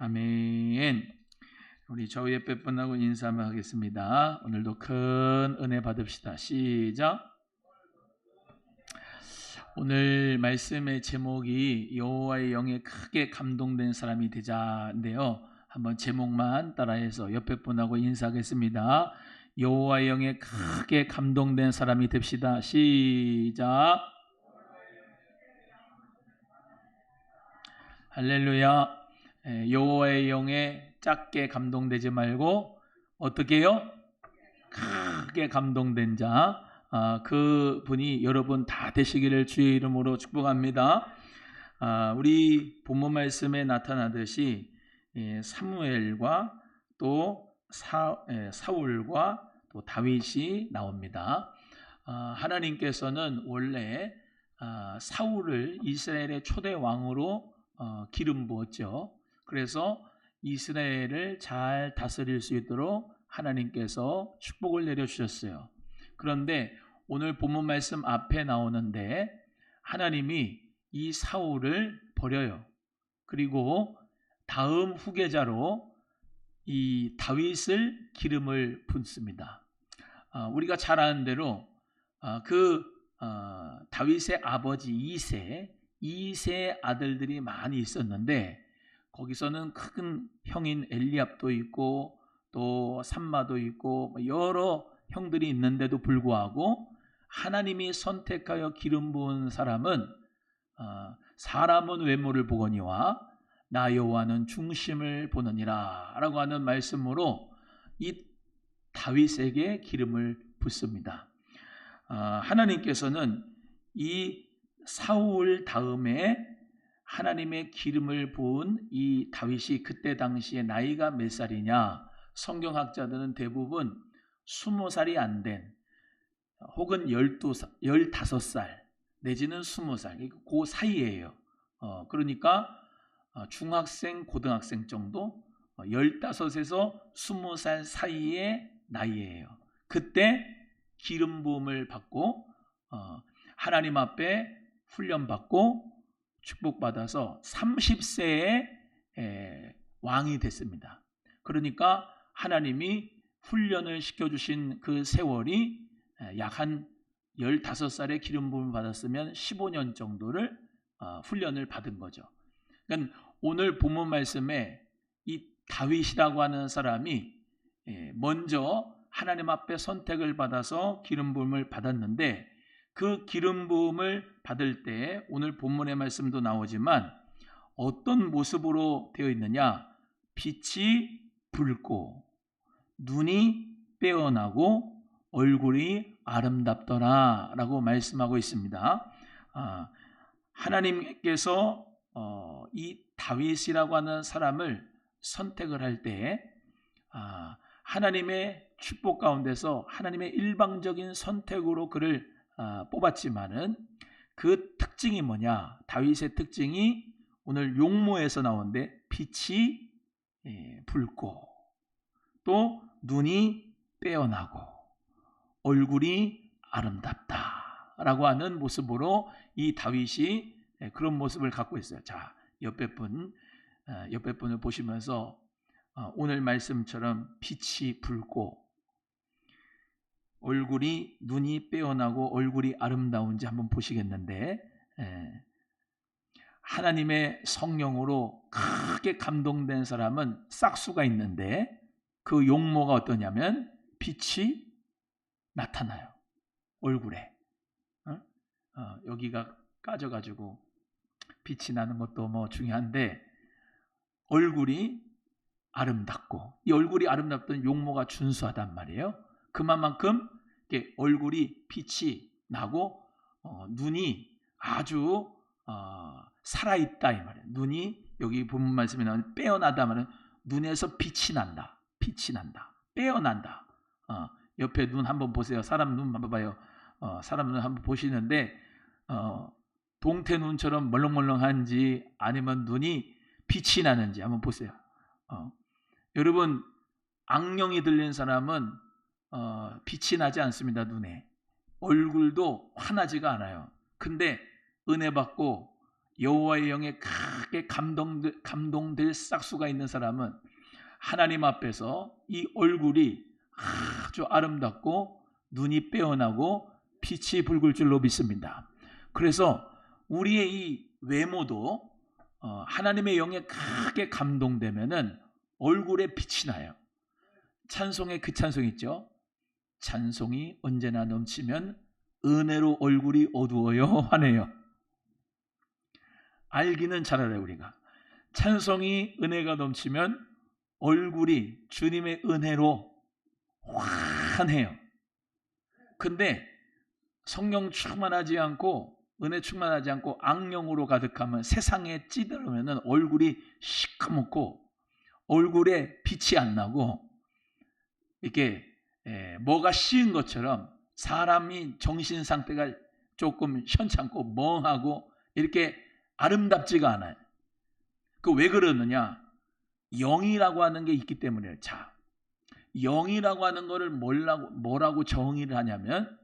아멘. 우리 좌우 옆에 분하고 인사 한번 하겠습니다. 오늘도 큰 은혜 받읍시다. 시작. 오늘 말씀의 제목이 여호와의 영에 크게 감동된 사람이 되자인데요. 한번 제목만 따라해서 옆에 분하고 인사하겠습니다. 여호와의 영에 크게 감동된 사람이 됩시다. 시작. 할렐루야. 여호와의 영에 작게 감동되지 말고 어떻게 해요? 크게 감동된 자, 그 분이 여러분 다 되시기를 주의 이름으로 축복합니다. 우리 본문 말씀에 나타나듯이 사무엘과 또 사울과 또 다윗이 나옵니다. 하나님께서는 원래 사울을 이스라엘의 초대 왕으로 기름 부었죠. 그래서 이스라엘을 잘 다스릴 수 있도록 하나님께서 축복을 내려주셨어요. 그런데 오늘 본문 말씀 앞에 나오는데 하나님이 이 사울을 버려요. 그리고 다음 후계자로 이 다윗을 기름을 붓습니다. 우리가 잘 아는 대로 다윗의 아버지 이세 아들들이 많이 있었는데 거기서는 큰 형인 엘리압도 있고 또 삼마도 있고 여러 형들이 있는데도 불구하고 하나님이 선택하여 기름 부은 사람은 사람은 외모를 보거니와 나 여호와는 중심을 보느니라 라고 하는 말씀으로 이 다윗에게 기름을 붓습니다. 하나님께서는 이 사울 다음에 하나님의 기름을 부은 이 다윗이 그때 당시에 나이가 몇 살이냐? 성경학자들은 대부분 20살이 안 된 혹은 15살 내지는 20살 그 사이예요. 그러니까 중학생, 고등학생 정도 15에서 20살 사이의 나이예요. 그때 기름 부음을 받고 하나님 앞에 훈련받고 축복받아서 30세에 왕이 됐습니다. 그러니까 하나님이 훈련을 시켜주신 그 세월이 약 한 15살에 기름 부음을 받았으면 15년 정도를 훈련을 받은 거죠. 그러니까 오늘 본문 말씀에 이 다윗이라고 하는 사람이 먼저 하나님 앞에 선택을 받아서 기름 부음을 받았는데 그 기름 부음을 받을 때 오늘 본문의 말씀도 나오지만 어떤 모습으로 되어 있느냐? 빛이 붉고 눈이 빼어나고 얼굴이 아름답더라 라고 말씀하고 있습니다. 하나님께서 이 다윗이라고 하는 사람을 선택을 할 때 하나님의 축복 가운데서 하나님의 일방적인 선택으로 그를 뽑았지만은 그 특징이 뭐냐? 다윗의 특징이 오늘 용모에서 나오는데 빛이 붉고 또 눈이 빼어나고 얼굴이 아름답다라고 하는 모습으로 이 다윗이 그런 모습을 갖고 있어요. 자, 옆에 분을 보시면서 오늘 말씀처럼 빛이 붉고 눈이 빼어나고 얼굴이 아름다운지 한번 보시겠는데 하나님의 성령으로 크게 감동된 사람은 싹수가 있는데 그 용모가 어떠냐면 빛이 나타나요. 얼굴에 여기가 까져가지고 빛이 나는 것도 뭐 중요한데 얼굴이 아름답고 이 얼굴이 아름답던 용모가 준수하단 말이에요. 그만큼 얼굴이 빛이 나고 눈이 아주 살아있다 이 말이에요. 눈이 여기 본문 말씀에 나오는 빼어나다 말은 눈에서 빛이 난다. 빼어난다. 옆에 눈 한번 보세요. 사람 눈 한번 봐요. 사람 눈 한번 보시는데 동태 눈처럼 멀렁멀렁한지 아니면 눈이 빛이 나는지 한번 보세요. 여러분 악령이 들린 사람은 빛이 나지 않습니다. 눈에 얼굴도 환하지가 않아요. 근데 은혜 받고 여호와의 영에 크게 감동될 싹수가 있는 사람은 하나님 앞에서 이 얼굴이 아주 아름답고 눈이 빼어나고 빛이 붉을 줄로 믿습니다. 그래서 우리의 이 외모도 하나님의 영에 크게 감동되면은 얼굴에 빛이 나요. 찬송에 그 찬송 있죠. 찬송이 언제나 넘치면 은혜로 얼굴이 어두워요 하네요. 알기는 잘 알아요. 우리가 찬송이 은혜가 넘치면 얼굴이 주님의 은혜로 환해요. 근데 성령 충만하지 않고 은혜 충만하지 않고 악령으로 가득하면, 세상에 찌들으면 얼굴이 시커멓고 얼굴에 빛이 안 나고 이렇게 뭐가 씌인 것처럼 사람이 정신 상태가 조금 현찮고 멍하고 이렇게 아름답지가 않아요. 그 왜 그러느냐? 영이라고 하는 게 있기 때문이에요. 자, 영이라고 하는 거를 뭐라고 정의를 하냐면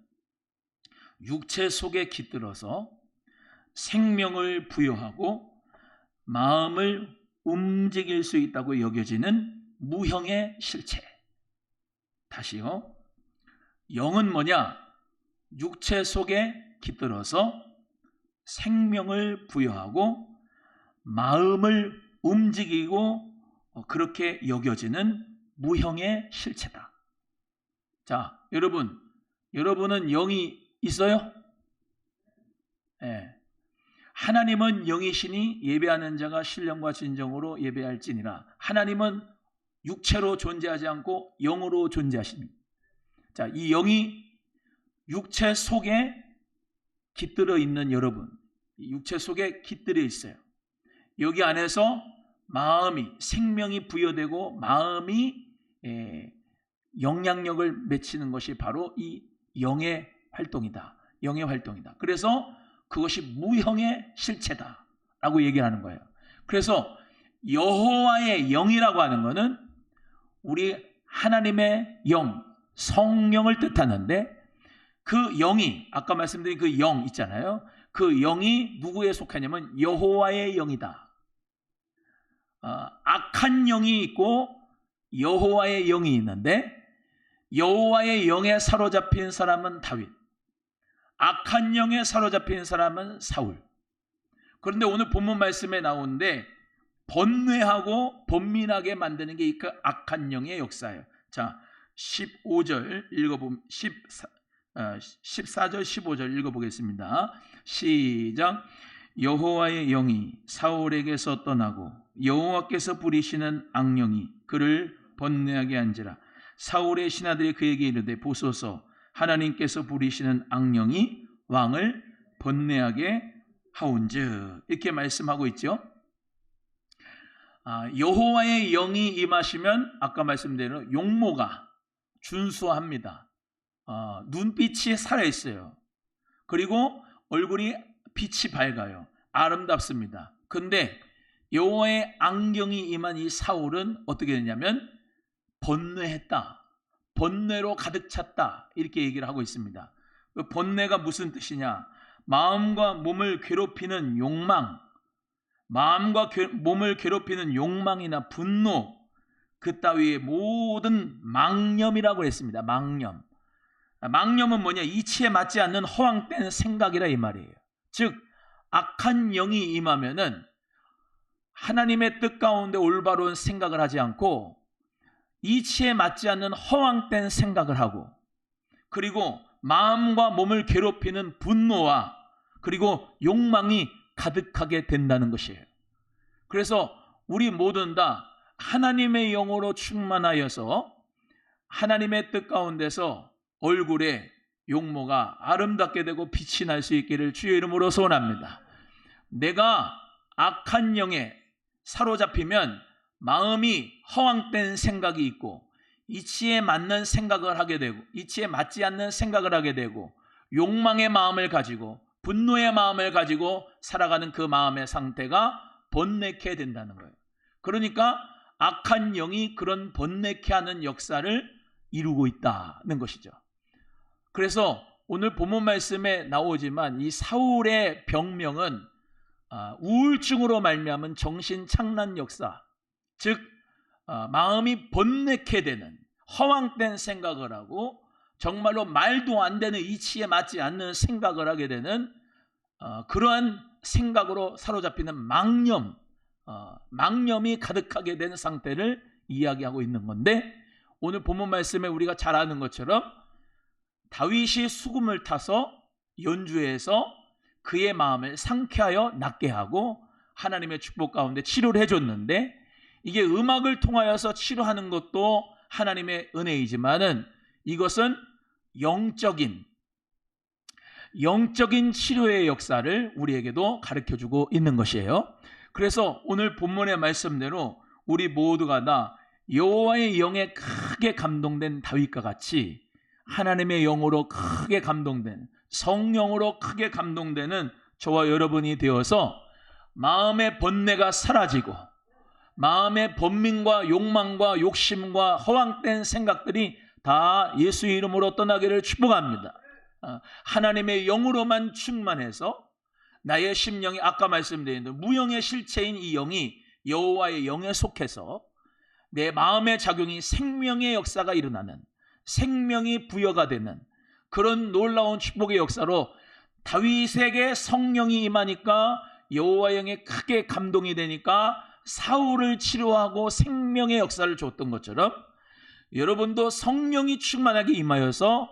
육체 속에 깃들어서 생명을 부여하고 마음을 움직일 수 있다고 여겨지는 무형의 실체. 다시요. 영은 뭐냐? 육체 속에 깃들어서 생명을 부여하고 마음을 움직이고 그렇게 여겨지는 무형의 실체다. 자, 여러분은 영이 있어요? 네. 하나님은 영이시니 예배하는 자가 신령과 진정으로 예배할지니라. 하나님은 육체로 존재하지 않고 영으로 존재하십니다. 자, 이 영이 육체 속에 깃들어 있는 여러분, 육체 속에 깃들어 있어요. 여기 안에서 마음이, 생명이 부여되고 마음이 영향력을 맺히는 것이 바로 이 영의 활동이다. 영의 활동이다. 그래서 그것이 무형의 실체다 라고 얘기하는 거예요. 그래서 여호와의 영이라고 하는 것은 우리 하나님의 영, 성령을 뜻하는데, 그 영이, 아까 말씀드린 그 영 있잖아요. 그 영이 누구에 속하냐면 여호와의 영이다. 악한 영이 있고 여호와의 영이 있는데, 여호와의 영에 사로잡힌 사람은 다윗, 악한 영에 사로잡힌 사람은 사울. 그런데 오늘 본문 말씀에 나오는데 번뇌하고 번민하게 만드는 게 그 악한 영의 역사예요. 자, 15절 읽어보면 14절 15절 읽어보겠습니다. 시작. 여호와의 영이 사울에게서 떠나고 여호와께서 부리시는 악령이 그를 번뇌하게 한지라. 사울의 신하들이 그에게 이르되 보소서, 하나님께서 부리시는 악령이 왕을 번뇌하게 하온즉. 이렇게 말씀하고 있죠. 여호와의 영이 임하시면 아까 말씀대로 용모가 준수합니다. 눈빛이 살아있어요. 그리고 얼굴이 빛이 밝아요. 아름답습니다. 근데 여호와의 악령이 임한 이 사울은 어떻게 되냐면 번뇌했다. 번뇌로 가득 찼다. 이렇게 얘기를 하고 있습니다. 그 번뇌가 무슨 뜻이냐? 마음과 몸을 괴롭히는 욕망, 마음과 몸을 괴롭히는 욕망이나 분노, 그 따위의 모든 망념이라고 했습니다. 망념. 망념은 뭐냐? 이치에 맞지 않는 허황된 생각이라 이 말이에요. 즉 악한 영이 임하면은 하나님의 뜻 가운데 올바른 생각을 하지 않고 이치에 맞지 않는 허황된 생각을 하고, 그리고 마음과 몸을 괴롭히는 분노와 그리고 욕망이 가득하게 된다는 것이에요. 그래서 우리 모두는 다 하나님의 영으로 충만하여서 하나님의 뜻 가운데서 얼굴에 용모가 아름답게 되고 빛이 날 수 있기를 주의 이름으로 소원합니다. 내가 악한 영에 사로잡히면 마음이 허황된 생각이 있고 이치에 맞는 생각을 하게 되고 이치에 맞지 않는 생각을 하게 되고 욕망의 마음을 가지고 분노의 마음을 가지고 살아가는 그 마음의 상태가 번뇌케 된다는 거예요. 그러니까 악한 영이 그런 번뇌케 하는 역사를 이루고 있다는 것이죠. 그래서 오늘 본문 말씀에 나오지만 이 사울의 병명은 우울증으로 말미암은 정신착란 역사, 즉 마음이 번뇌케 되는 허황된 생각을 하고 정말로 말도 안 되는 이치에 맞지 않는 생각을 하게 되는 그러한 생각으로 사로잡히는 망념이 가득하게 된 상태를 이야기하고 있는 건데, 오늘 본문 말씀에 우리가 잘 아는 것처럼 다윗이 수금을 타서 연주해서 그의 마음을 상쾌하여 낫게 하고 하나님의 축복 가운데 치료를 해줬는데, 이게 음악을 통하여서 치료하는 것도 하나님의 은혜이지만은 이것은 영적인 치료의 역사를 우리에게도 가르쳐주고 있는 것이에요. 그래서 오늘 본문의 말씀대로 우리 모두가 다 여호와의 영에 크게 감동된 다윗과 같이 하나님의 영으로 크게 감동된, 성령으로 크게 감동되는 저와 여러분이 되어서 마음의 번뇌가 사라지고 마음의 번민과 욕망과 욕심과 허황된 생각들이 다 예수의 이름으로 떠나기를 축복합니다. 하나님의 영으로만 충만해서 나의 심령이 아까 말씀드린 무영의 실체인 이 영이 여호와의 영에 속해서 내 마음의 작용이 생명의 역사가 일어나는, 생명이 부여가 되는 그런 놀라운 축복의 역사로 다윗에게 성령이 임하니까 여호와의 영에 크게 감동이 되니까 사울을 치료하고 생명의 역사를 줬던 것처럼 여러분도 성령이 충만하게 임하여서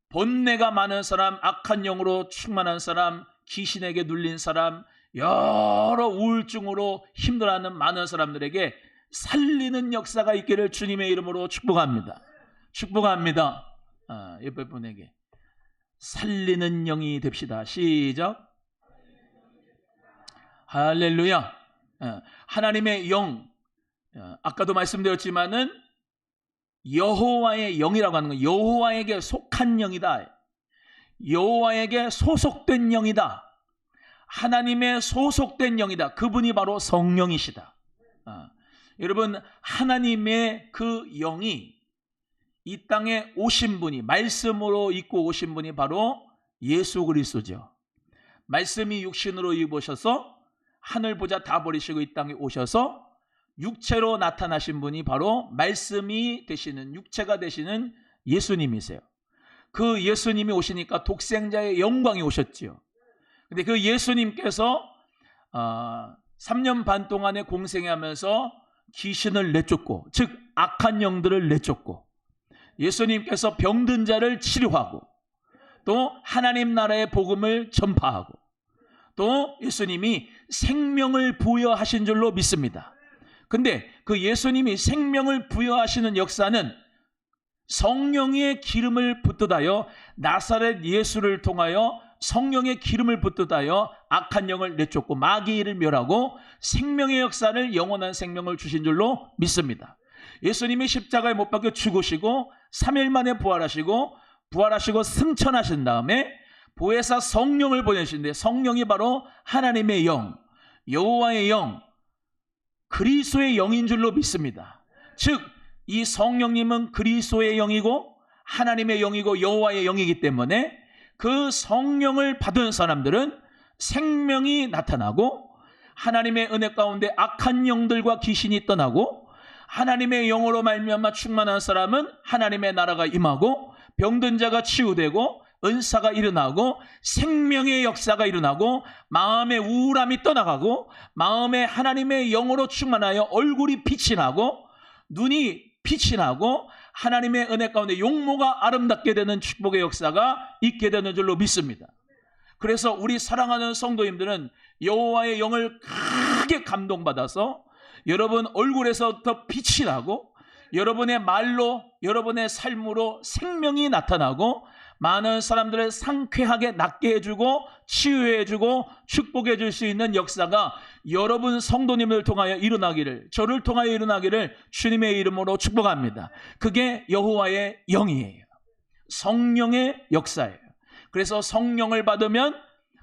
번뇌가 많은 사람, 악한 영으로 충만한 사람, 귀신에게 눌린 사람, 여러 우울증으로 힘들어하는 많은 사람들에게 살리는 역사가 있기를 주님의 이름으로 축복합니다. 축복합니다. 옆에 분에게 살리는 영이 됩시다. 시작. 할렐루야. 하나님의 영, 아까도 말씀드렸지만은 여호와의 영이라고 하는 건 여호와에게 속한 영이다. 여호와에게 소속된 영이다. 하나님의 소속된 영이다. 그분이 바로 성령이시다. 여러분, 하나님의 그 영이 이 땅에 오신 분이, 말씀으로 입고 오신 분이 바로 예수 그리스도죠. 말씀이 육신으로 입으셔서 하늘 보좌 다 버리시고 이 땅에 오셔서 육체로 나타나신 분이 바로 말씀이 되시는, 육체가 되시는 예수님이세요. 그 예수님이 오시니까 독생자의 영광이 오셨지요. 근데 그 예수님께서 3년 반 동안에 공생하면서 귀신을 내쫓고, 즉 악한 영들을 내쫓고, 예수님께서 병든 자를 치료하고, 또 하나님 나라의 복음을 전파하고, 또 예수님이 생명을 부여하신 줄로 믿습니다. 근데 그 예수님이 생명을 부여하시는 역사는 성령의 기름을 붓듯하여 나사렛 예수를 통하여 성령의 기름을 붓듯하여 악한 영을 내쫓고 마귀를 멸하고 생명의 역사를, 영원한 생명을 주신 줄로 믿습니다. 예수님이 십자가에 못 박혀 죽으시고 3일 만에 부활하시고 승천하신 다음에 보혜사 성령을 보내시는데, 성령이 바로 하나님의 영, 여호와의 영, 그리스도의 영인 줄로 믿습니다. 즉 이 성령님은 그리스도의 영이고 하나님의 영이고 여호와의 영이기 때문에 그 성령을 받은 사람들은 생명이 나타나고 하나님의 은혜 가운데 악한 영들과 귀신이 떠나고, 하나님의 영으로 말미암아 충만한 사람은 하나님의 나라가 임하고 병든 자가 치유되고 은사가 일어나고 생명의 역사가 일어나고 마음의 우울함이 떠나가고 마음에 하나님의 영으로 충만하여 얼굴이 빛이 나고 눈이 빛이 나고 하나님의 은혜 가운데 용모가 아름답게 되는 축복의 역사가 있게 되는 줄로 믿습니다. 그래서 우리 사랑하는 성도님들은 여호와의 영을 크게 감동받아서 여러분 얼굴에서부터 빛이 나고 여러분의 말로, 여러분의 삶으로 생명이 나타나고 많은 사람들을 상쾌하게 낫게 해주고 치유해주고 축복해줄 수 있는 역사가 여러분 성도님을 통하여 일어나기를, 저를 통하여 일어나기를 주님의 이름으로 축복합니다. 그게 여호와의 영이에요. 성령의 역사예요. 그래서 성령을 받으면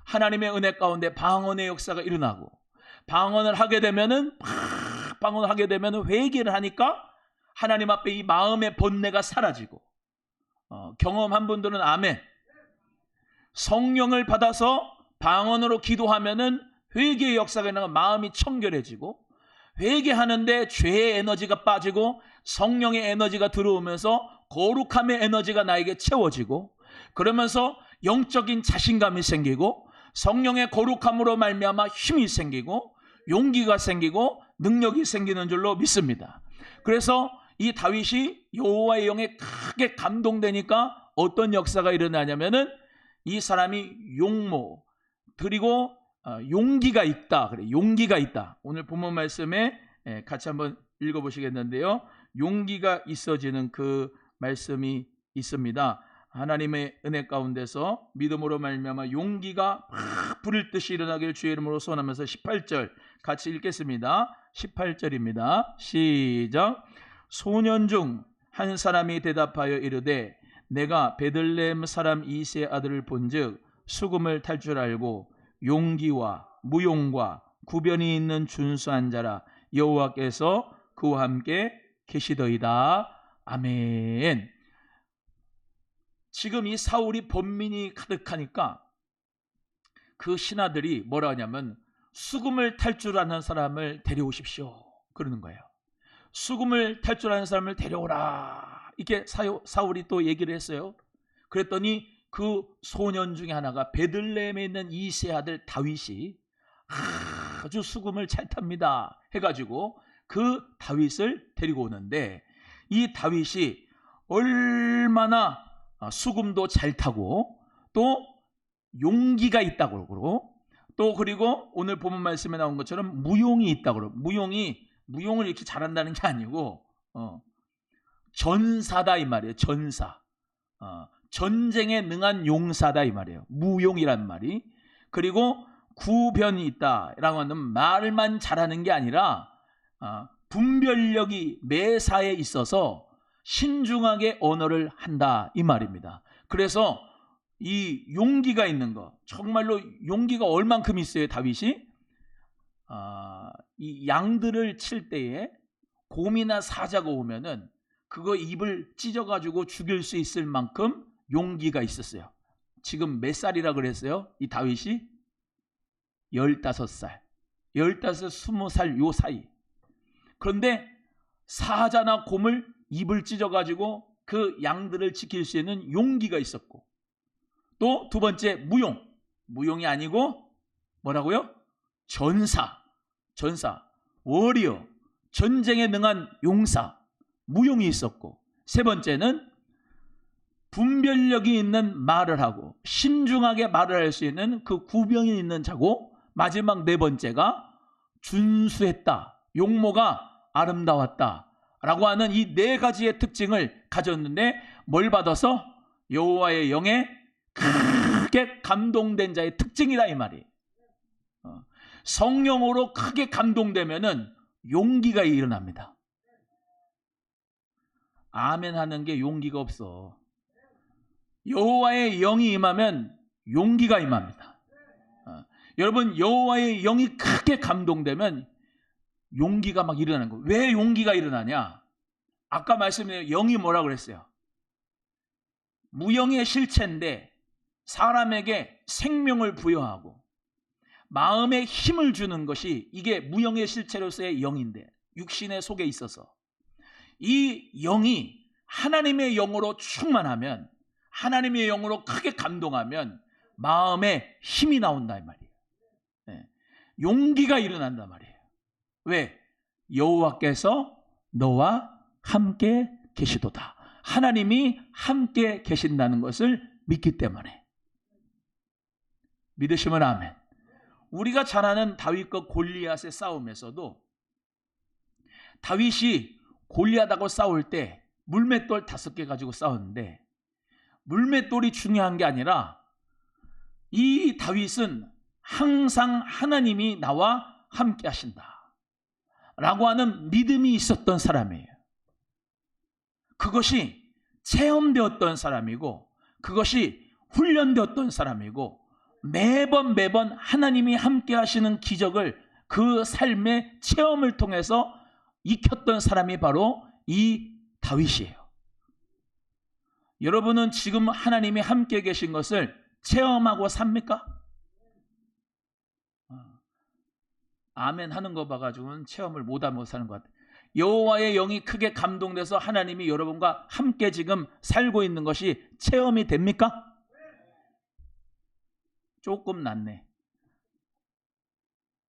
하나님의 은혜 가운데 방언의 역사가 일어나고, 방언을 하게 되면은 회개를 하니까 하나님 앞에 이 마음의 번뇌가 사라지고, 경험한 분들은 아멘. 성령을 받아서 방언으로 기도하면은 회개의 역사가 일어나면 마음이 청결해지고, 회개하는데 죄의 에너지가 빠지고 성령의 에너지가 들어오면서 거룩함의 에너지가 나에게 채워지고, 그러면서 영적인 자신감이 생기고 성령의 거룩함으로 말미암아 힘이 생기고 용기가 생기고 능력이 생기는 줄로 믿습니다. 그래서 이 다윗이 여호와의 영에 크게 감동되니까 어떤 역사가 일어나냐면은 이 사람이 용모, 그리고 용기가 있다. 그래, 용기가 있다. 오늘 본문 말씀에 같이 한번 읽어보시겠는데요. 용기가 있어지는 그 말씀이 있습니다. 하나님의 은혜 가운데서 믿음으로 말미암아 용기가 막 불을 듯이 일어나길 주의 이름으로 소원하면서 18절 같이 읽겠습니다. 18절입니다. 시작. 소년 중 한 사람이 대답하여 이르되 내가 베들레헴 사람 이새의 아들을 본즉 수금을 탈 줄 알고 용기와 무용과 구변이 있는 준수한 자라, 여호와께서 그와 함께 계시더이다. 아멘. 지금 이 사울이 번민이 가득하니까 그 신하들이 뭐라 하냐면 수금을 탈 줄 아는 사람을 데려오십시오 그러는 거예요. 수금을 탈 줄 아는 사람을 데려오라, 이렇게 사울이 또 얘기를 했어요. 그랬더니 그 소년 중에 하나가 베들레헴에 있는 이새 아들 다윗이 아주 수금을 잘 탑니다 해가지고 그 다윗을 데리고 오는데, 이 다윗이 얼마나 수금도 잘 타고 또 용기가 있다고 그러고, 또 그리고 오늘 본문 말씀에 나온 것처럼 무용이 있다고 그러고, 무용을 이렇게 잘한다는 게 아니고 전사다 이 말이에요. 전사. 전쟁에 능한 용사다 이 말이에요. 무용이란 말이. 그리고 구변이 있다라고 하는 말만 잘하는 게 아니라 분별력이 매사에 있어서 신중하게 언어를 한다 이 말입니다. 그래서 이 용기가 있는 거, 정말로 용기가 얼만큼 있어요. 다윗이 이 양들을 칠 때에 곰이나 사자가 오면은 그거 입을 찢어가지고 죽일 수 있을 만큼 용기가 있었어요. 지금 몇 살이라 그랬어요? 이 다윗이 15살, 15, 20살 요 사이. 그런데 사자나 곰을 입을 찢어가지고 그 양들을 지킬 수 있는 용기가 있었고, 또 두 번째 무용이 아니고 뭐라고요? 전사, 워리어, 전쟁에 능한 용사, 무용이 있었고, 세 번째는 분별력이 있는 말을 하고 신중하게 말을 할 수 있는 그 구병이 있는 자고, 마지막 네 번째가 준수했다, 용모가 아름다웠다 라고 하는 이 네 가지의 특징을 가졌는데, 뭘 받아서? 여호와의 영에 크게 감동된 자의 특징이다 이 말이에요. 성령으로 크게 감동되면은 용기가 일어납니다. 아멘 하는 게 용기가 없어. 여호와의 영이 임하면 용기가 임합니다. 여러분, 여호와의 영이 크게 감동되면 용기가 막 일어나는 거예요. 왜 용기가 일어나냐? 아까 말씀드린 영이 뭐라 그랬어요? 무영의 실체인데 사람에게 생명을 부여하고 마음에 힘을 주는 것이 이게 무영의 실체로서의 영인데, 육신의 속에 있어서 이 영이 하나님의 영으로 충만하면, 하나님의 영으로 크게 감동하면 마음에 힘이 나온다 이 말이에요. 용기가 일어난단 말이에요. 왜? 여호와께서 너와 함께 계시도다. 하나님이 함께 계신다는 것을 믿기 때문에. 믿으시면 아멘. 우리가 잘 아는 다윗과 골리앗의 싸움에서도 다윗이 골리앗하고 싸울 때 물맷돌 5개 가지고 싸웠는데, 물맷돌이 중요한 게 아니라 이 다윗은 항상 하나님이 나와 함께 하신다 라고 하는 믿음이 있었던 사람이에요. 그것이 체험되었던 사람이고, 그것이 훈련되었던 사람이고, 매번 하나님이 함께 하시는 기적을 그 삶의 체험을 통해서 익혔던 사람이 바로 이 다윗이에요. 여러분은 지금 하나님이 함께 계신 것을 체험하고 삽니까? 아멘 하는 거 봐가지고는 체험을 못하고 사는 것 같아요. 여호와의 영이 크게 감동돼서 하나님이 여러분과 함께 지금 살고 있는 것이 체험이 됩니까? 조금 낫네.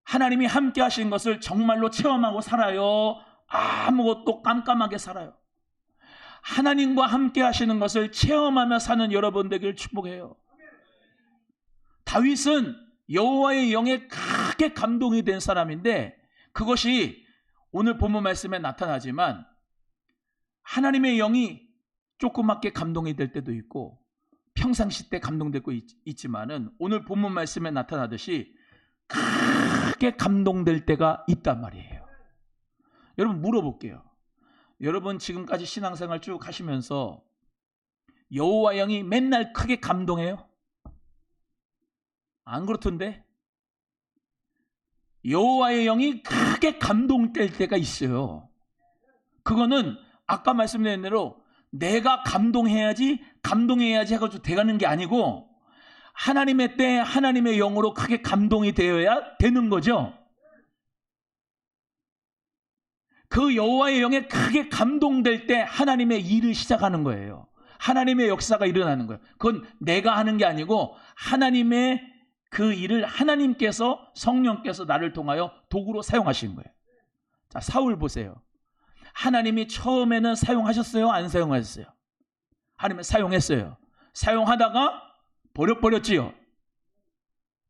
하나님이 함께 하신 것을 정말로 체험하고 살아요? 아무것도 깜깜하게 살아요? 하나님과 함께 하시는 것을 체험하며 사는 여러분 되기를 축복해요. 다윗은 여호와의 영에 크게 감동이 된 사람인데 그것이 오늘 본문 말씀에 나타나지만 하나님의 영이 조그맣게 감동이 될 때도 있고 평상시 때 감동되고 있지만은 오늘 본문 말씀에 나타나듯이 크게 감동될 때가 있단 말이에요. 여러분 물어볼게요. 여러분 지금까지 신앙생활 쭉 하시면서 여호와 영이 맨날 크게 감동해요? 안 그렇던데? 여호와의 영이 크게 감동될 때가 있어요. 그거는 아까 말씀드린 대로 내가 감동해야지 해가지고 돼가는 게 아니고 하나님의 때 하나님의 영으로 크게 감동이 되어야 되는 거죠. 그 여호와의 영에 크게 감동될 때 하나님의 일을 시작하는 거예요. 하나님의 역사가 일어나는 거예요. 그건 내가 하는 게 아니고 하나님의 그 일을 하나님께서 성령께서 나를 통하여 도구로 사용하신 거예요. 자, 사울 보세요. 하나님이 처음에는 사용하셨어요? 안 사용하셨어요? 하나님은 사용했어요. 사용하다가 버렸지요.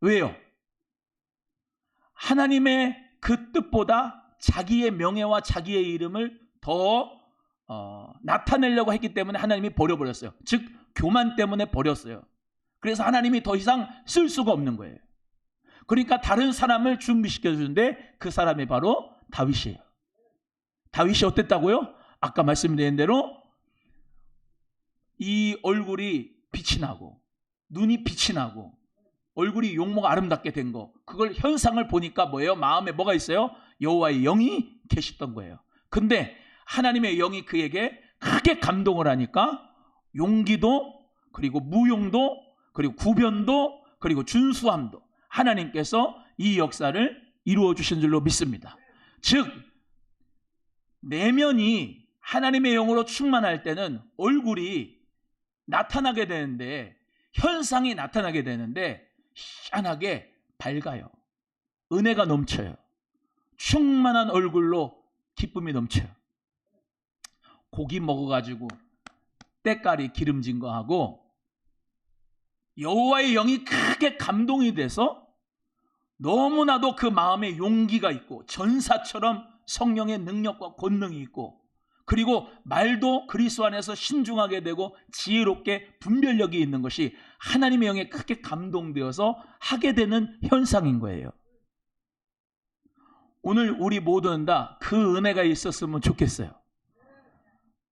왜요? 하나님의 그 뜻보다 자기의 명예와 자기의 이름을 더 나타내려고 했기 때문에 하나님이 버려버렸어요. 즉 교만 때문에 버렸어요. 그래서 하나님이 더 이상 쓸 수가 없는 거예요. 그러니까 다른 사람을 준비시켜 주는데 그 사람이 바로 다윗이에요. 다윗이 어땠다고요? 아까 말씀드린 대로 이 얼굴이 빛이 나고 눈이 빛이 나고 얼굴이 용모가 아름답게 된 거, 그걸 현상을 보니까 뭐예요? 마음에 뭐가 있어요? 여호와의 영이 계셨던 거예요. 근데 하나님의 영이 그에게 크게 감동을 하니까 용기도 그리고 무용도 그리고 구변도 그리고 준수함도 하나님께서 이 역사를 이루어 주신 줄로 믿습니다. 즉 내면이 하나님의 영으로 충만할 때는 얼굴이 나타나게 되는데 현상이 나타나게 되는데 희한하게 밝아요. 은혜가 넘쳐요. 충만한 얼굴로 기쁨이 넘쳐요. 고기 먹어가지고 때깔이 기름진 거 하고 여호와의 영이 크게 감동이 돼서 너무나도 그 마음에 용기가 있고 전사처럼 성령의 능력과 권능이 있고 그리고 말도 그리스도 안에서 신중하게 되고 지혜롭게 분별력이 있는 것이 하나님의 영에 크게 감동되어서 하게 되는 현상인 거예요. 오늘 우리 모두는 다 그 은혜가 있었으면 좋겠어요.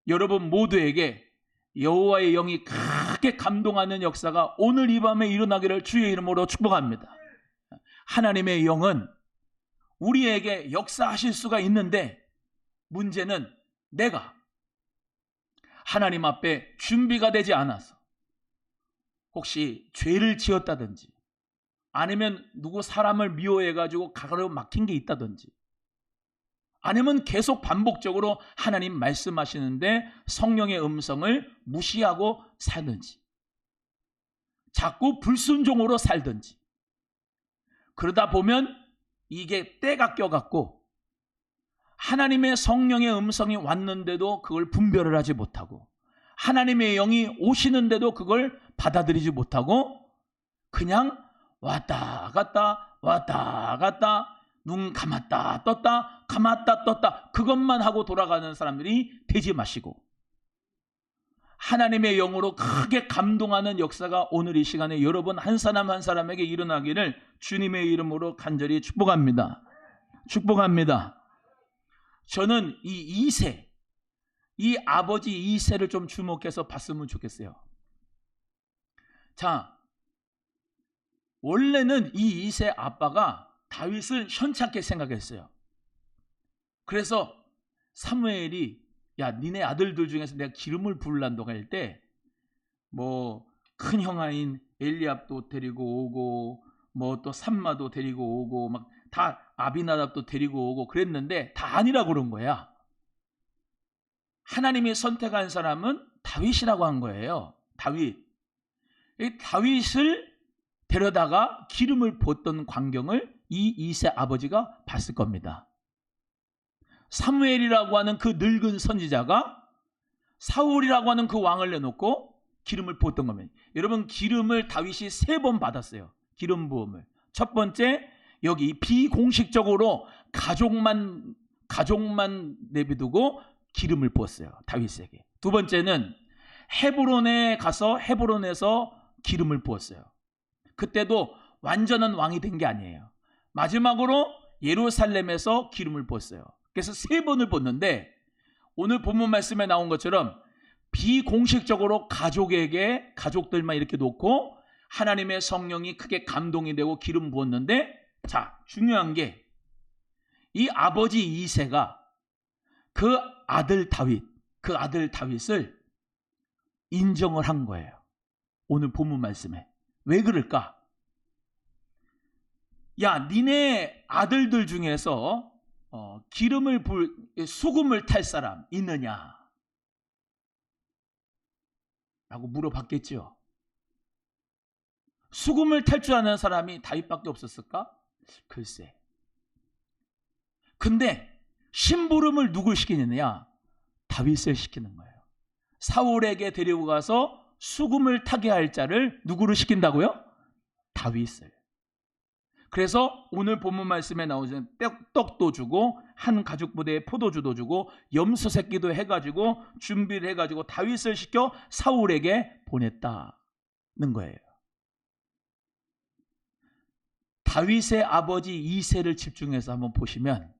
여러분 모두에게 여호와의 영이 크게 감동하는 역사가 오늘 이 밤에 일어나기를 주의 이름으로 축복합니다. 하나님의 영은 우리에게 역사하실 수가 있는데 문제는 내가 하나님 앞에 준비가 되지 않아서 혹시 죄를 지었다든지 아니면 누구 사람을 미워해가지고 가로 막힌 게 있다든지 아니면 계속 반복적으로 하나님 말씀하시는데 성령의 음성을 무시하고 살든지 자꾸 불순종으로 살든지 그러다 보면 이게 때가 껴갖고 하나님의 성령의 음성이 왔는데도 그걸 분별을 하지 못하고 하나님의 영이 오시는데도 그걸 받아들이지 못하고 그냥 왔다 갔다 눈 감았다 떴다 그것만 하고 돌아가는 사람들이 되지 마시고 하나님의 영으로 크게 감동하는 역사가 오늘 이 시간에 여러분 한 사람 한 사람에게 일어나기를 주님의 이름으로 간절히 축복합니다. 저는 이 2세, 이 아버지 2세를 좀 주목해서 봤으면 좋겠어요. 자, 원래는 이 2세 아빠가 다윗을 현찮게 생각했어요. 그래서 사무엘이 야 니네 아들들 중에서 내가 기름을 부을란다고 할 때 뭐 큰 형아인 엘리압도 데리고 오고 뭐 또 삼마도 데리고 오고 막 다 아비나답도 데리고 오고 그랬는데 다 아니라 그런 거야. 하나님이 선택한 사람은 다윗이라고 한 거예요. 다윗. 이 다윗을 데려다가 기름을 부었던 광경을 이 이세 아버지가 봤을 겁니다. 사무엘이라고 하는 그 늙은 선지자가 사울이라고 하는 그 왕을 내놓고 기름을 부었던 겁니다. 여러분, 기름을 다윗이 3번 받았어요. 기름 부음을. 첫 번째, 여기 비공식적으로 가족만 내비두고 기름을 부었어요. 다윗에게. 두 번째는 헤브론에 가서 헤브론에서 기름을 부었어요. 그때도 완전한 왕이 된 게 아니에요. 마지막으로 예루살렘에서 기름을 부었어요. 그래서 3번을 부었는데 오늘 본문 말씀에 나온 것처럼 비공식적으로 가족들만 이렇게 놓고 하나님의 성령이 크게 감동이 되고 기름 부었는데, 자, 중요한 게 이 아버지 이새가 그 아들 다윗을 인정을 한 거예요. 오늘 본문 말씀에. 왜 그럴까? 야, 니네 아들들 중에서 수금을 탈 사람 있느냐? 라고 물어봤겠죠. 수금을 탈 줄 아는 사람이 다윗밖에 없었을까? 글쎄. 근데 심부름을 누굴 시키느냐? 다윗을 시키는 거예요. 사울에게 데리고 가서 수금을 타게 할 자를 누구를 시킨다고요? 다윗을. 그래서 오늘 본문 말씀에 나오는 떡도 주고 한 가죽 부대에 포도주도 주고 염소 새끼도 해가지고 준비를 해가지고 다윗을 시켜 사울에게 보냈다는 거예요. 다윗의 아버지 이새를 집중해서 한번 보시면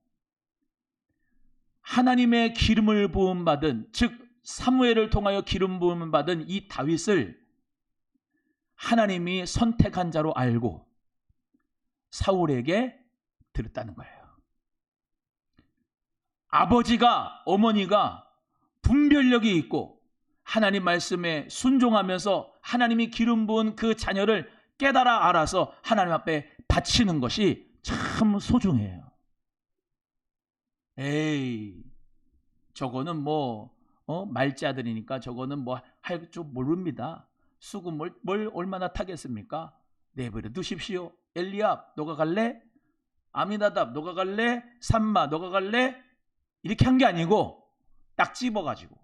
하나님의 기름을 부음 받은, 즉 사무엘을 통하여 기름 부음을 받은 이 다윗을 하나님이 선택한 자로 알고 사울에게 드렸다는 거예요. 어머니가 분별력이 있고 하나님 말씀에 순종하면서 하나님이 기름 부은 그 자녀를 깨달아 알아서 하나님 앞에 바치는 것이 참 소중해요. 에이, 저거는 말지 아들이니까 저거는 할 줄 모릅니다. 수금을 뭘 얼마나 타겠습니까? 내버려 두십시오. 엘리압, 너가 갈래? 아미나답, 너가 갈래? 삼마, 너가 갈래? 이렇게 한 게 아니고 딱 집어가지고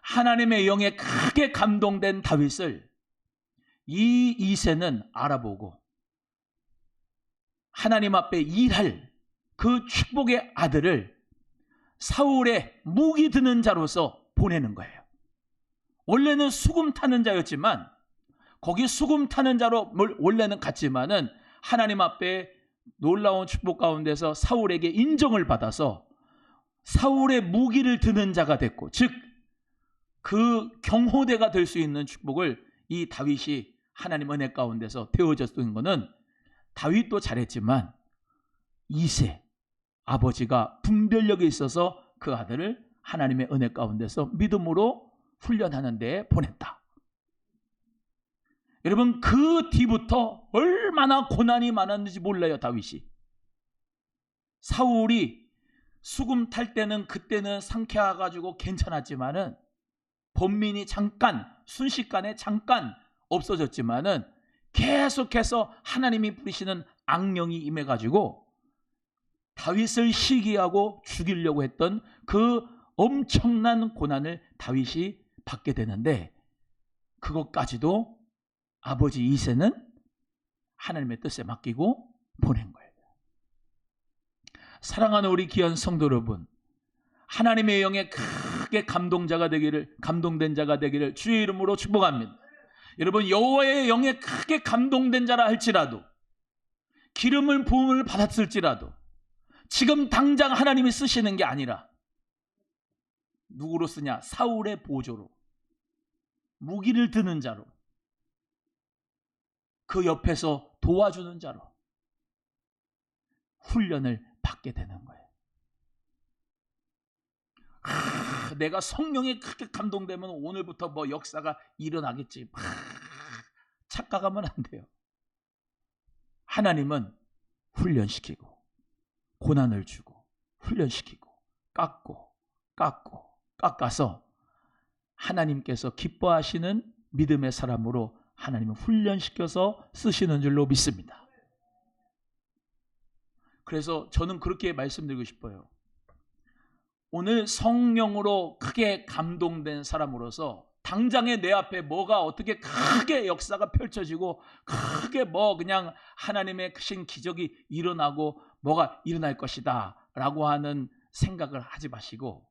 하나님의 영에 크게 감동된 다윗을 이 이새는 알아보고 하나님 앞에 일할 그 축복의 아들을 사울의 무기 드는 자로서 보내는 거예요. 원래는 수금 타는 자였지만 거기 수금 타는 자로 원래는 갔지만은 하나님 앞에 놀라운 축복 가운데서 사울에게 인정을 받아서 사울의 무기를 드는 자가 됐고, 즉 그 경호대가 될 수 있는 축복을 이 다윗이 하나님 은혜 가운데서 되어졌던 것은 다윗도 잘했지만 이새 아버지가 분별력이 있어서 그 아들을 하나님의 은혜 가운데서 믿음으로 훈련하는 데 보냈다. 여러분, 그 뒤부터 얼마나 고난이 많았는지 몰라요. 다윗이. 사울이 수금 탈 때는 그때는 상쾌해가지고 괜찮았지만은 범민이 순식간에 잠깐 없어졌지만은 계속해서 하나님이 부리시는 악령이 임해가지고 다윗을 시기하고 죽이려고 했던 그 엄청난 고난을 다윗이 받게 되는데, 그것까지도 아버지 이새는 하나님의 뜻에 맡기고 보낸 거예요. 사랑하는 우리 귀한 성도 여러분, 하나님의 영에 크게 감동된 자가 되기를 주의 이름으로 축복합니다. 여러분, 여호와의 영에 크게 감동된 자라 할지라도, 기름을 부음을 받았을지라도 지금 당장 하나님이 쓰시는 게 아니라 누구로 쓰냐? 사울의 보조로, 무기를 드는 자로, 그 옆에서 도와주는 자로 훈련을 받게 되는 거예요. 내가 성령에 크게 감동되면 오늘부터 역사가 일어나겠지. 착각하면 안 돼요. 하나님은 훈련시키고 고난을 주고 훈련시키고 깎아서 하나님께서 기뻐하시는 믿음의 사람으로 하나님은 훈련시켜서 쓰시는 줄로 믿습니다. 그래서 저는 그렇게 말씀드리고 싶어요. 오늘 성령으로 크게 감동된 사람으로서 당장에 내 앞에 뭐가 어떻게 크게 역사가 펼쳐지고 크게 그냥 하나님의 크신 기적이 일어나고 뭐가 일어날 것이다 라고 하는 생각을 하지 마시고,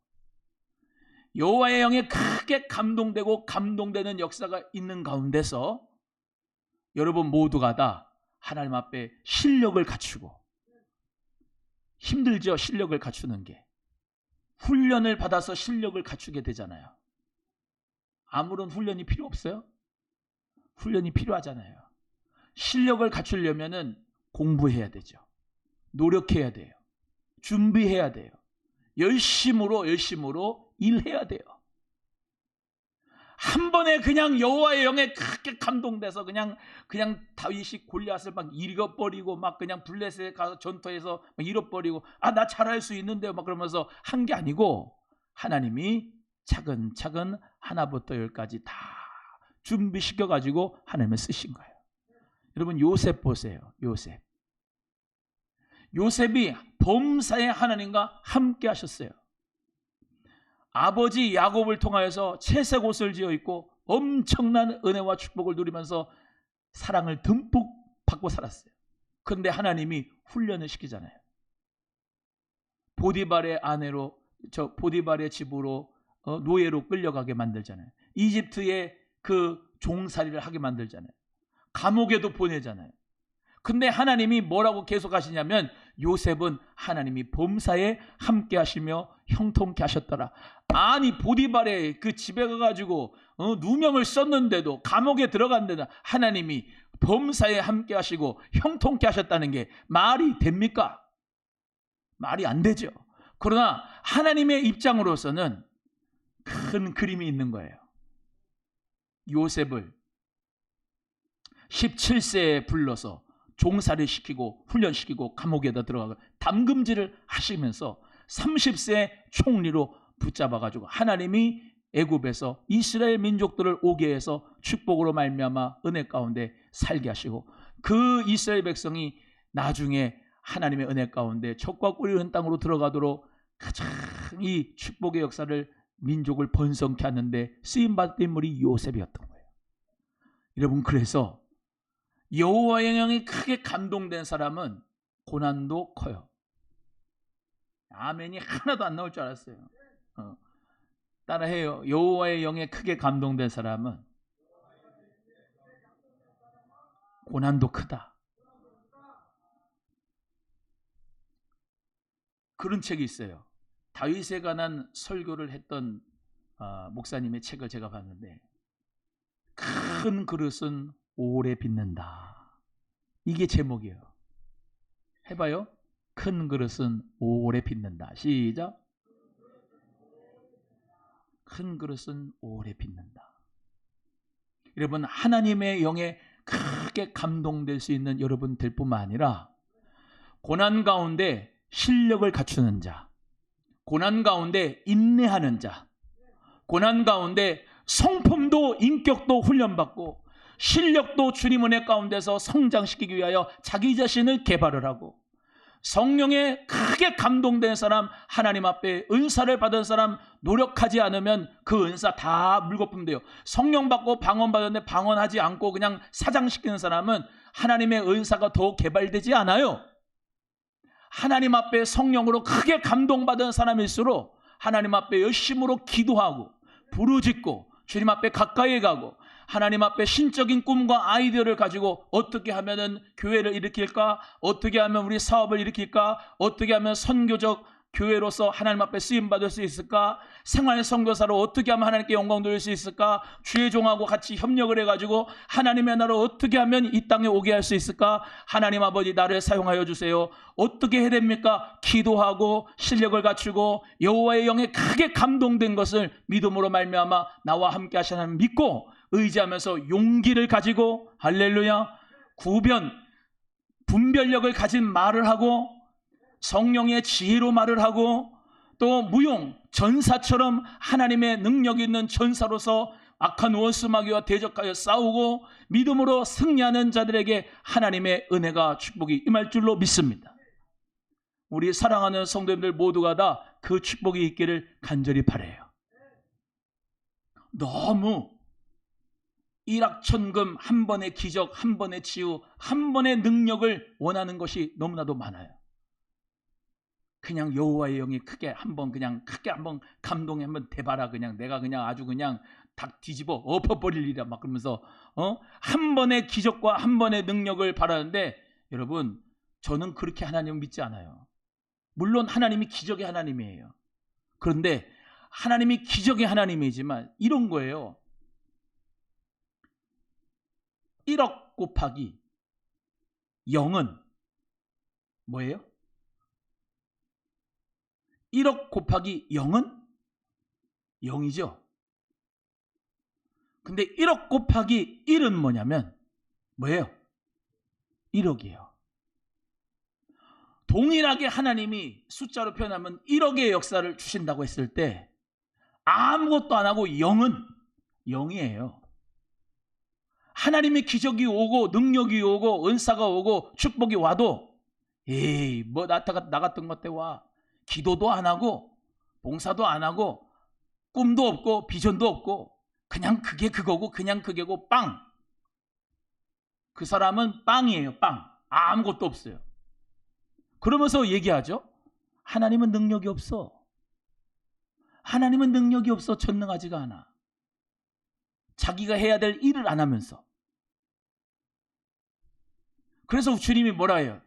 여호와의 영에 크게 감동되고 감동되는 역사가 있는 가운데서 여러분 모두가 다 하나님 앞에 실력을 갖추고, 힘들죠? 실력을 갖추는 게. 훈련을 받아서 실력을 갖추게 되잖아요. 아무런 훈련이 필요 없어요? 훈련이 필요하잖아요. 실력을 갖추려면은 공부해야 되죠. 노력해야 돼요. 준비해야 돼요. 열심으로 일해야 돼요. 한 번에 그냥 여호와의 영에 크게 감동돼서 그냥 다윗이 골리앗을 막 잃어버리고 막 그냥 블레셋에 가서 전투해서 막 잃어버리고 나 잘할 수 있는데요 막 그러면서 한 게 아니고, 하나님이 차근차근 하나부터 열까지 다 준비시켜 가지고 하나님을 쓰신 거예요. 여러분 요셉 보세요. 요셉이 범사에 하나님과 함께 하셨어요. 아버지 야곱을 통하여서 채색 옷을 지어 입고 엄청난 은혜와 축복을 누리면서 사랑을 듬뿍 받고 살았어요. 그런데 하나님이 훈련을 시키잖아요. 보디발의 보디발의 집으로 노예로 끌려가게 만들잖아요. 이집트의 그 종살이를 하게 만들잖아요. 감옥에도 보내잖아요. 근데 하나님이 뭐라고 계속 하시냐면, 요셉은 하나님이 범사에 함께 하시며 형통케 하셨더라. 아니 보디발의 그 집에 가가지고 누명을 썼는데도, 감옥에 들어갔는데도 하나님이 범사에 함께 하시고 형통케 하셨다는 게 말이 됩니까? 말이 안 되죠. 그러나 하나님의 입장으로서는 큰 그림이 있는 거예요. 요셉을 17세에 불러서 종살이 시키고 훈련시키고 감옥에다 들어가고 담금질을 하시면서 30세에 총리로 붙잡아가지고 하나님이 애굽에서 이스라엘 민족들을 오게 해서 축복으로 말미암아 은혜 가운데 살게 하시고, 그 이스라엘 백성이 나중에 하나님의 은혜 가운데 젖과 꿀이 흐르는 땅으로 들어가도록 가장 이 축복의 역사를, 민족을 번성케 하는데 쓰임받은 인물이 요셉이었던 거예요. 여러분, 그래서 여호와의 영이 크게 감동된 사람은 고난도 커요. 아멘이 하나도 안 나올 줄 알았어요. 따라해요. 여호와의 영에 크게 감동된 사람은 고난도 크다. 그런 책이 있어요. 다윗에 관한 설교를 했던 목사님의 책을 제가 봤는데, 큰 그릇은 오래 빚는다. 이게 제목이에요. 해봐요. 큰 그릇은 오래 빚는다. 시작. 큰 그릇은 오래 빚는다. 여러분, 하나님의 영에 크게 감동될 수 있는 여러분들 뿐만 아니라, 고난 가운데 실력을 갖추는 자, 고난 가운데 인내하는 자, 고난 가운데 성품도 인격도 훈련받고 실력도 주님 은혜 가운데서 성장시키기 위하여 자기 자신을 개발을 하고, 성령에 크게 감동된 사람, 하나님 앞에 은사를 받은 사람, 노력하지 않으면 그 은사 다 물거품 돼요. 성령 받고 방언 받았는데 방언하지 않고 그냥 사장시키는 사람은 하나님의 은사가 더 개발되지 않아요. 하나님 앞에 성령으로 크게 감동받은 사람일수록 하나님 앞에 열심으로 기도하고 부르짖고 주님 앞에 가까이 가고, 하나님 앞에 신적인 꿈과 아이디어를 가지고 어떻게 하면은 교회를 일으킬까? 어떻게 하면 우리 사업을 일으킬까? 어떻게 하면 선교적 교회로서 하나님 앞에 쓰임받을 수 있을까? 생활 선교사로 어떻게 하면 하나님께 영광 돌릴 수 있을까? 주의 종하고 같이 협력을 해가지고 하나님의 나라를 어떻게 하면 이 땅에 오게 할 수 있을까? 하나님 아버지, 나를 사용하여 주세요. 어떻게 해야 됩니까? 기도하고 실력을 갖추고 여호와의 영에 크게 감동된 것을 믿음으로 말미암아 나와 함께 하시는 하나님 믿고 의지하면서 용기를 가지고, 할렐루야, 분별력을 가진 말을 하고 성령의 지혜로 말을 하고 또 무용 전사처럼 하나님의 능력이 있는 전사로서 악한 원수 마귀와 대적하여 싸우고 믿음으로 승리하는 자들에게 하나님의 은혜가 축복이 임할 줄로 믿습니다. 우리 사랑하는 성도님들 모두가 다 그 축복이 있기를 간절히 바라요. 너무 일확천금, 한 번의 기적, 한 번의 치유, 한 번의 능력을 원하는 것이 너무나도 많아요. 그냥 여호와의 영이 크게 한번 감동에 한번 대봐라. 그냥 내가 그냥 아주 그냥 닭 뒤집어 엎어버릴 일이야 막 그러면서 한 번의 기적과 한 번의 능력을 바라는데, 여러분 저는 그렇게 하나님을 믿지 않아요. 물론 하나님이 기적의 하나님이에요. 그런데 하나님이 기적의 하나님이지만 이런 거예요. 1억 곱하기 0은 뭐예요? 1억 곱하기 0은 0이죠. 근데 1억 곱하기 1은 뭐냐면 뭐예요? 1억이에요. 동일하게 하나님이 숫자로 표현하면 1억의 역사를 주신다고 했을 때 아무것도 안 하고 0은 0이에요. 하나님의 기적이 오고 능력이 오고 은사가 오고 축복이 와도 에이 뭐 나 같은 것 때 와. 기도도 안 하고 봉사도 안 하고 꿈도 없고 비전도 없고 그냥 그게 그거고 그냥 그게고 빵. 그 사람은 빵이에요. 빵. 아무것도 없어요. 그러면서 얘기하죠. 하나님은 능력이 없어. 하나님은 능력이 없어. 전능하지가 않아. 자기가 해야 될 일을 안 하면서. 그래서 주님이 뭐라 해요?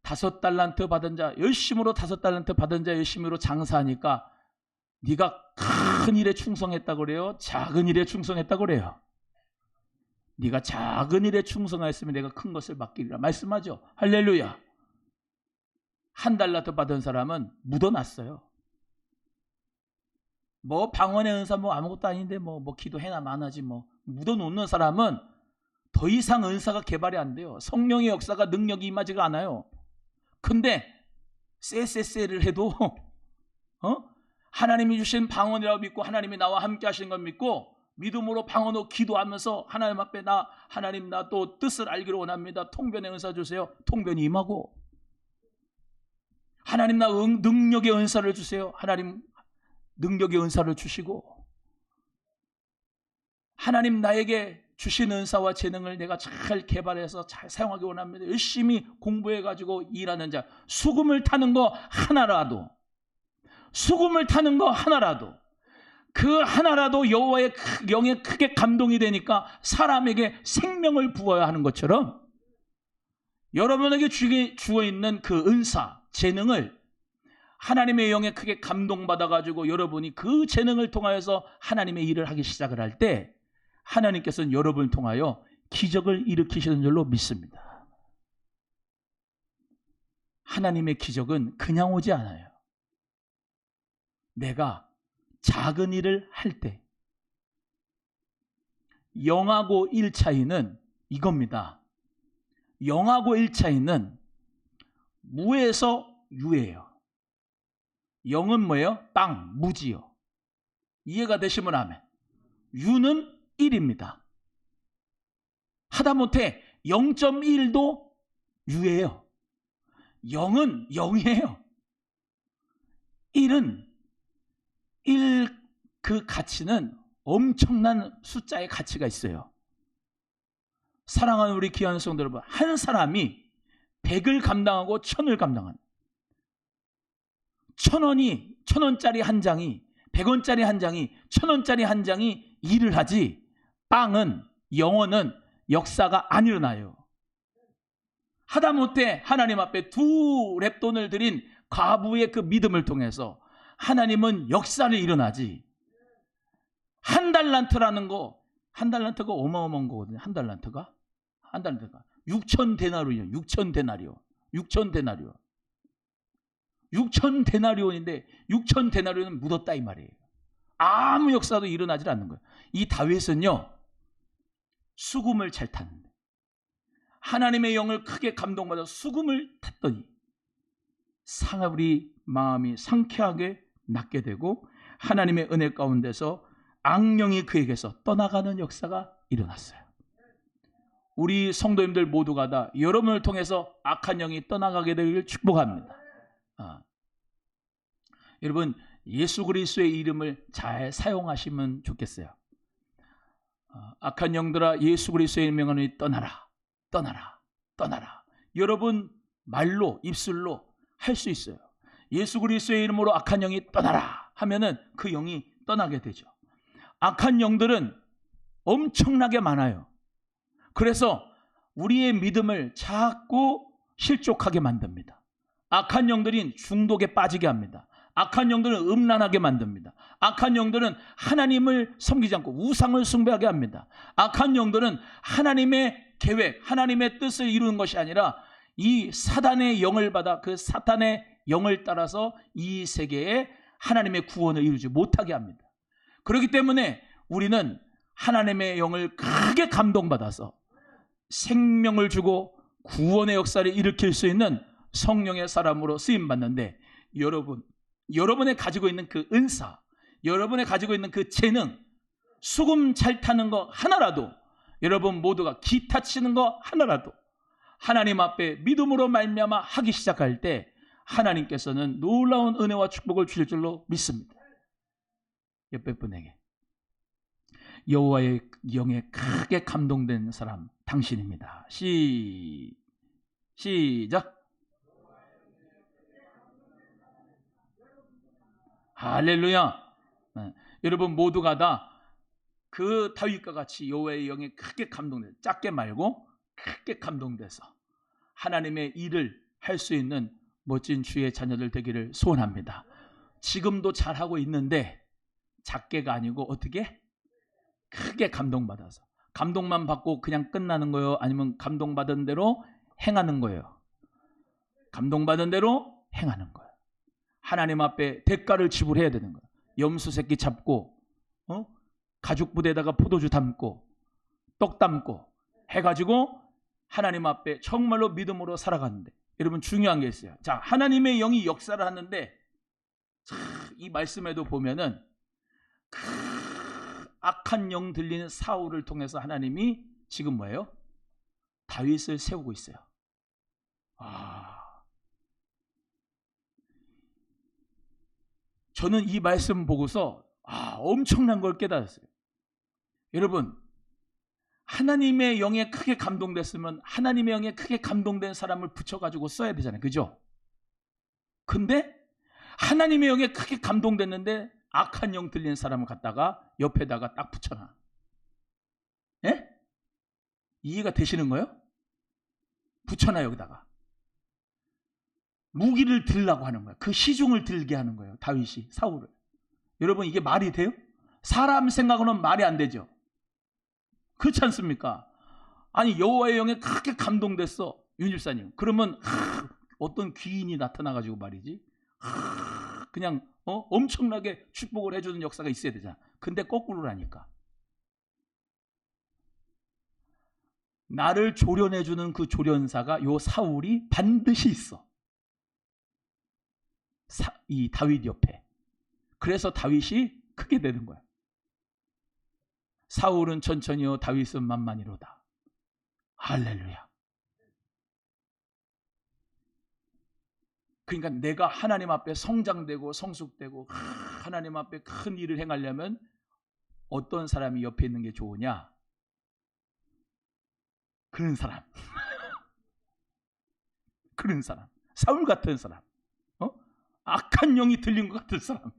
5달란트 받은 자, 열심으로 5달란트 받은 자 열심히로 장사하니까 네가 큰 일에 충성했다고 그래요? 작은 일에 충성했다고 그래요? 네가 작은 일에 충성하였으면 내가 큰 것을 받기리라 말씀하죠. 할렐루야. 1달란트 받은 사람은 묻어놨어요. 뭐 방언의 은사 뭐 아무것도 아닌데 뭐 기도해나 마나지 뭐. 묻어놓는 사람은 더 이상 은사가 개발이 안 돼요. 성령의 역사가 능력이 임하지가 않아요. 근데 쎄쎄쎄를 해도 하나님이 주신 방언이라고 믿고 하나님이 나와 함께 하시는 걸 믿고 믿음으로 방언으로 기도하면서 하나님 앞에 하나님 나 또 뜻을 알기를 원합니다. 통변의 은사 주세요. 통변이 임하고 하나님 나 능력의 은사를 주세요. 하나님 능력의 은사를 주시고 하나님 나에게 주신 은사와 재능을 내가 잘 개발해서 잘 사용하기 원합니다. 열심히 공부해가지고 일하는 자, 수금을 타는 거 하나라도 그 하나라도 여호와의 영에 크게 감동이 되니까 사람에게 생명을 부어야 하는 것처럼 여러분에게 주어 있는 그 은사, 재능을 하나님의 영에 크게 감동받아가지고 여러분이 그 재능을 통하여서 하나님의 일을 하기 시작을 할 때 하나님께서는 여러분을 통하여 기적을 일으키시는 줄로 믿습니다. 하나님의 기적은 그냥 오지 않아요. 내가 작은 일을 할 때 0하고 1 차이는 이겁니다. 0하고 1 차이는 무에서 유예요. 0은 뭐예요? 땅, 무지요. 이해가 되시면 아멘. 유는 1입니다. 하다못해 0.1도 유예요. 0은 0이에요. 1은 1 그 가치는 엄청난 숫자의 가치가 있어요. 사랑하는 우리 귀한 성도 여러분, 한 사람이 100을 감당하고 1000을 감당하는 1000원짜리 한 장이 100원짜리 한 장이 1000원짜리 한 장이 일을 하지 빵은 영원은 역사가 안 일어나요. 하다못해 하나님 앞에 2 렙돈을 드린 과부의 그 믿음을 통해서 하나님은 역사를 일어나지. 1달란트라는 거, 1달란트가 어마어마한 거거든요. 1달란트가 6,000데나리온이요. 6,000데나리온. 6,000데나리온인데 6,000데나리온은 묻었다 이 말이에요. 아무 역사도 일어나질 않는 거예요. 이 다윗은요 수금을 잘 탔는데 하나님의 영을 크게 감동받아 수금을 탔더니 사울이 마음이 상쾌하게 낫게 되고 하나님의 은혜 가운데서 악령이 그에게서 떠나가는 역사가 일어났어요. 우리 성도님들 모두가 다 여러분을 통해서 악한 영이 떠나가게 되기를 축복합니다. 여러분, 예수 그리스도의 이름을 잘 사용하시면 좋겠어요. 악한 영들아, 예수 그리스도의 명하노니 떠나라, 떠나라, 떠나라. 여러분 말로, 입술로 할 수 있어요. 예수 그리스도의 이름으로 악한 영이 떠나라 하면은 그 영이 떠나게 되죠. 악한 영들은 엄청나게 많아요. 그래서 우리의 믿음을 자꾸 실족하게 만듭니다. 악한 영들은 중독에 빠지게 합니다. 악한 영들은 음란하게 만듭니다. 악한 영들은 하나님을 섬기지 않고 우상을 숭배하게 합니다. 악한 영들은 하나님의 계획, 하나님의 뜻을 이루는 것이 아니라 이 사단의 영을 받아 그 사탄의 영을 따라서 이 세계에 하나님의 구원을 이루지 못하게 합니다. 그렇기 때문에 우리는 하나님의 영을 크게 감동받아서 생명을 주고 구원의 역사를 일으킬 수 있는 성령의 사람으로 쓰임받는데, 여러분의 가지고 있는 그 은사, 여러분의 가지고 있는 그 재능, 수금 잘 타는 거 하나라도, 여러분 모두가 기타 치는 거 하나라도 하나님 앞에 믿음으로 말미암아 하기 시작할 때 하나님께서는 놀라운 은혜와 축복을 주실 줄로 믿습니다. 옆에 분에게 여호와의 영에 크게 감동된 사람 당신입니다. 시작. 할렐루야. 여러분 모두가 다 그 다윗과 같이 여호와의 영에 크게 감동돼, 작게 말고 크게 감동돼서 하나님의 일을 할 수 있는 멋진 주의 자녀들 되기를 소원합니다. 지금도 잘하고 있는데 작게가 아니고 어떻게? 크게 감동받아서. 감동만 받고 그냥 끝나는 거예요? 아니면 감동받은 대로 행하는 거예요? 감동받은 대로 행하는 거예요. 하나님 앞에 대가를 지불해야 되는 거예요. 염소 새끼 잡고 가죽 부대에다가 포도주 담고 떡 담고 해가지고 하나님 앞에 정말로 믿음으로 살아가는데, 여러분 중요한 게 있어요. 자, 하나님의 영이 역사를 하는데 이 말씀에도 보면은 악한 영 들리는 사울을 통해서 하나님이 지금 뭐예요? 다윗을 세우고 있어요. 저는 이 말씀 보고서 엄청난 걸 깨달았어요. 여러분, 하나님의 영에 크게 감동됐으면 하나님의 영에 크게 감동된 사람을 붙여가지고 써야 되잖아요. 그죠? 근데 하나님의 영에 크게 감동됐는데 악한 영 들리는 사람을 갖다가 옆에다가 딱 붙여놔. 예? 이해가 되시는 거예요? 붙여놔. 여기다가 무기를 들라고 하는 거예요. 그 시중을 들게 하는 거예요. 다윗이 사울을. 여러분 이게 말이 돼요? 사람 생각으로는 말이 안 되죠. 그렇지 않습니까? 아니 여호와의 영에 크게 감동됐어 윤 집사님. 그러면 어떤 귀인이 나타나가지고 말이지 그냥 엄청나게 축복을 해주는 역사가 있어야 되잖아. 근데 거꾸로라니까. 나를 조련해주는 그 조련사가 요 사울이 반드시 있어. 이 다윗 옆에. 그래서 다윗이 크게 되는 거야. 사울은 천천히요 다윗은 만만히로다. 할렐루야. 그러니까 내가 하나님 앞에 성장되고 성숙되고 하나님 앞에 큰 일을 행하려면 어떤 사람이 옆에 있는 게 좋으냐? 그런 사람. 그런 사람. 사울 같은 사람. 악한 영이 들린 것 같은 사람.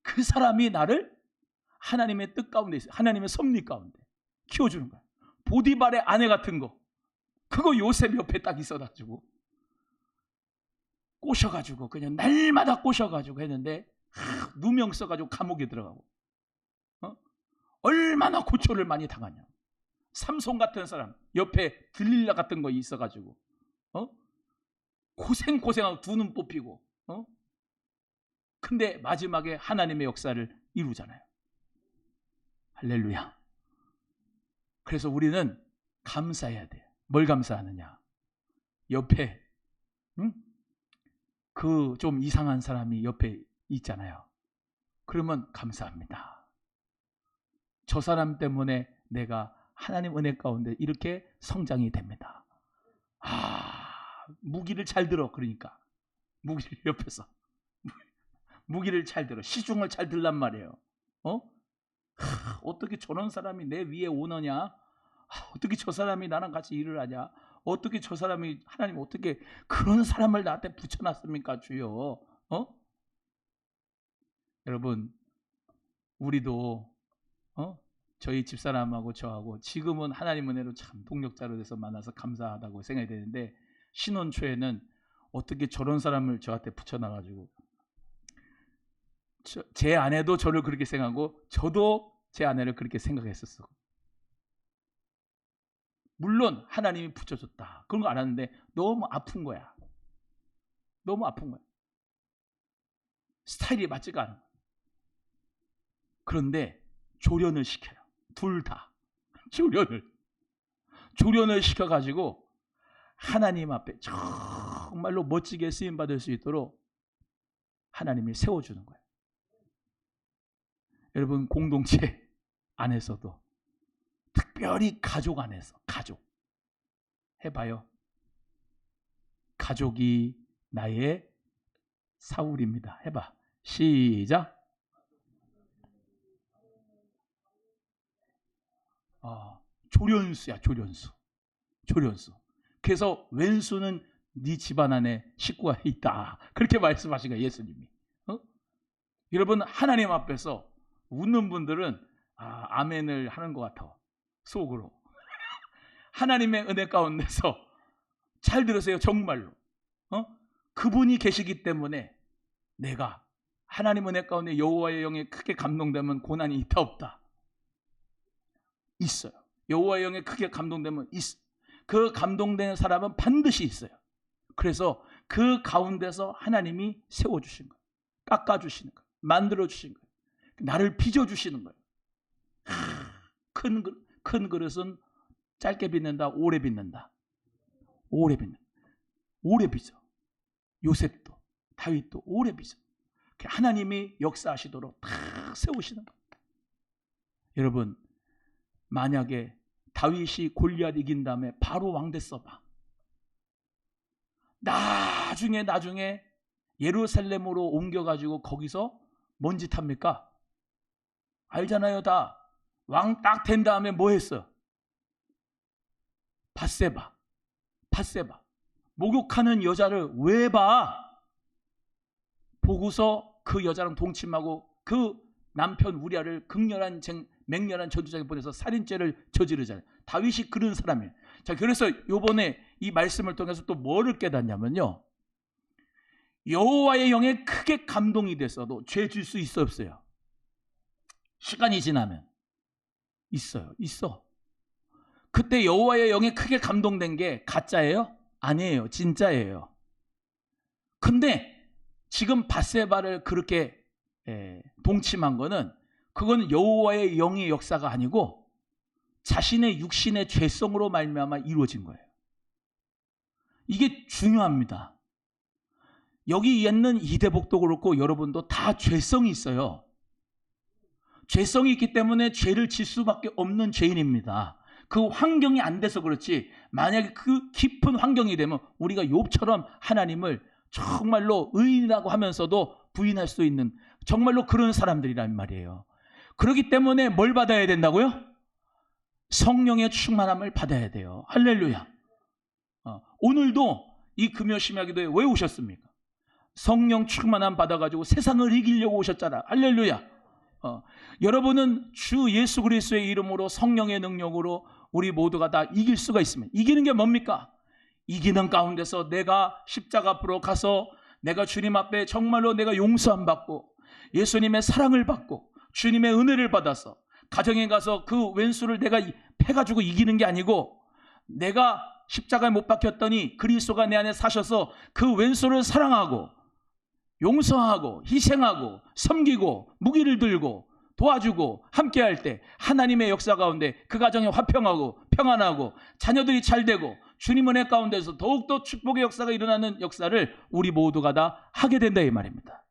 그 사람이 나를 하나님의 뜻 가운데 있어요. 하나님의 섭리 가운데 키워주는 거야. 보디발의 아내 같은 거. 그거 요셉 옆에 딱 있어가지고 꼬셔가지고 그냥 날마다 꼬셔가지고 했는데 누명 써가지고 감옥에 들어가고 얼마나 고초를 많이 당하냐. 삼손 같은 사람 옆에 들릴라 같은 거 있어가지고 고생하고 두 눈 뽑히고 근데 마지막에 하나님의 역사를 이루잖아요. 할렐루야. 그래서 우리는 감사해야 돼요. 뭘 감사하느냐? 옆에 그 좀 이상한 사람이 옆에 있잖아요. 그러면 감사합니다. 저 사람 때문에 내가 하나님 은혜 가운데 이렇게 성장이 됩니다. 무기를 잘 들어. 그러니까 무기를 옆에서 무기를 잘 들어. 시중을 잘 들란 말이에요. 어떻게 저런 사람이 내 위에 오느냐? 어떻게 저 사람이 나랑 같이 일을 하냐? 어떻게 저 사람이, 하나님 어떻게 그런 사람을 나한테 붙여놨습니까, 주여? 여러분, 우리도 저희 집사람하고 저하고 지금은 하나님 은혜로 참 동력자로 돼서 만나서 감사하다고 생각이 되는데, 신혼 초에는 어떻게 저런 사람을 저한테 붙여놔가지고, 제 아내도 저를 그렇게 생각하고 저도 제 아내를 그렇게 생각했었어. 물론 하나님이 붙여줬다, 그런 거 알았는데 너무 아픈 거야. 너무 아픈 거야. 스타일이 맞지가 않아. 그런데 조련을 시켜요. 둘 다 조련을 시켜가지고 하나님 앞에 정말로 멋지게 쓰임받을 수 있도록 하나님이 세워주는 거예요. 여러분, 공동체 안에서도, 특별히 가족 안에서, 가족 해봐요. 가족이 나의 사울입니다. 해봐. 시작. 조련수야, 조련수. 그래서 왼수는 네 집안 안에 식구가 있다, 그렇게 말씀하신 거예요, 예수님이. 여러분, 하나님 앞에서 웃는 분들은 아멘을 하는 것 같아, 속으로. 하나님의 은혜 가운데서 잘 들으세요. 정말로 그분이 계시기 때문에 내가 하나님 은혜 가운데 여호와의 영에 크게 감동되면 고난이 있다 없다? 있어요. 여호와의 영에 크게 감동되면 있어. 그 감동되는 사람은 반드시 있어요. 그래서 그 가운데서 하나님이 세워주신 거예요. 깎아주시는 거예요. 만들어주신 거예요. 나를 빚어주시는 거예요. 큰 그릇은 짧게 빚는다, 오래 빚는다. 오래 빚어. 요셉도, 다윗도 오래 빚어. 하나님이 역사하시도록 다 세우시는 거예요. 여러분, 만약에 다윗이 골리앗 이긴 다음에 바로 왕 됐어봐. 나중에 예루살렘으로 옮겨가지고 거기서 뭔 짓 합니까? 알잖아요, 다. 왕 딱 된 다음에 뭐 했어? 밧세바. 목욕하는 여자를 왜 봐? 보고서 그 여자랑 동침하고 그 남편 우리아를 맹렬한 전투장에 보내서 살인죄를 저지르잖아요. 다윗이 그런 사람이에요. 자, 그래서 요번에 이 말씀을 통해서 또 뭐를 깨닫냐면요, 여호와의 영에 크게 감동이 돼서도 죄 질 수 있어 없어요? 시간이 지나면 있어. 그때 여호와의 영에 크게 감동된 게 가짜예요? 아니에요. 진짜예요. 근데 지금 밧세바를 그렇게 동침한 거는, 그건 여호와의 영의 역사가 아니고 자신의 육신의 죄성으로 말미암아 이루어진 거예요. 이게 중요합니다. 여기 있는 이대복도 그렇고 여러분도 다 죄성이 있어요. 죄성이 있기 때문에 죄를 질 수밖에 없는 죄인입니다. 그 환경이 안 돼서 그렇지, 만약에 그 깊은 환경이 되면 우리가 욥처럼 하나님을 정말로 의인이라고 하면서도 부인할 수 있는 정말로 그런 사람들이란 말이에요. 그렇기 때문에 뭘 받아야 된다고요? 성령의 충만함을 받아야 돼요. 할렐루야. 오늘도 이 금요 심야기도에 왜 오셨습니까? 성령 충만함 받아가지고 세상을 이기려고 오셨잖아. 할렐루야. 여러분은 주 예수 그리스도의 이름으로, 성령의 능력으로 우리 모두가 다 이길 수가 있습니다. 이기는 게 뭡니까? 이기는 가운데서 내가 십자가 앞으로 가서 내가 주님 앞에 정말로 내가 용서함 받고 예수님의 사랑을 받고 주님의 은혜를 받아서 가정에 가서 그 왼수를 내가 패가지고 이기는 게 아니고, 내가 십자가에 못 박혔더니 그리스도가 내 안에 사셔서 그 왼수를 사랑하고 용서하고 희생하고 섬기고 무기를 들고 도와주고 함께할 때 하나님의 역사 가운데 그 가정이 화평하고 평안하고 자녀들이 잘되고 주님 은혜 가운데서 더욱더 축복의 역사가 일어나는 역사를 우리 모두가 다 하게 된다 이 말입니다.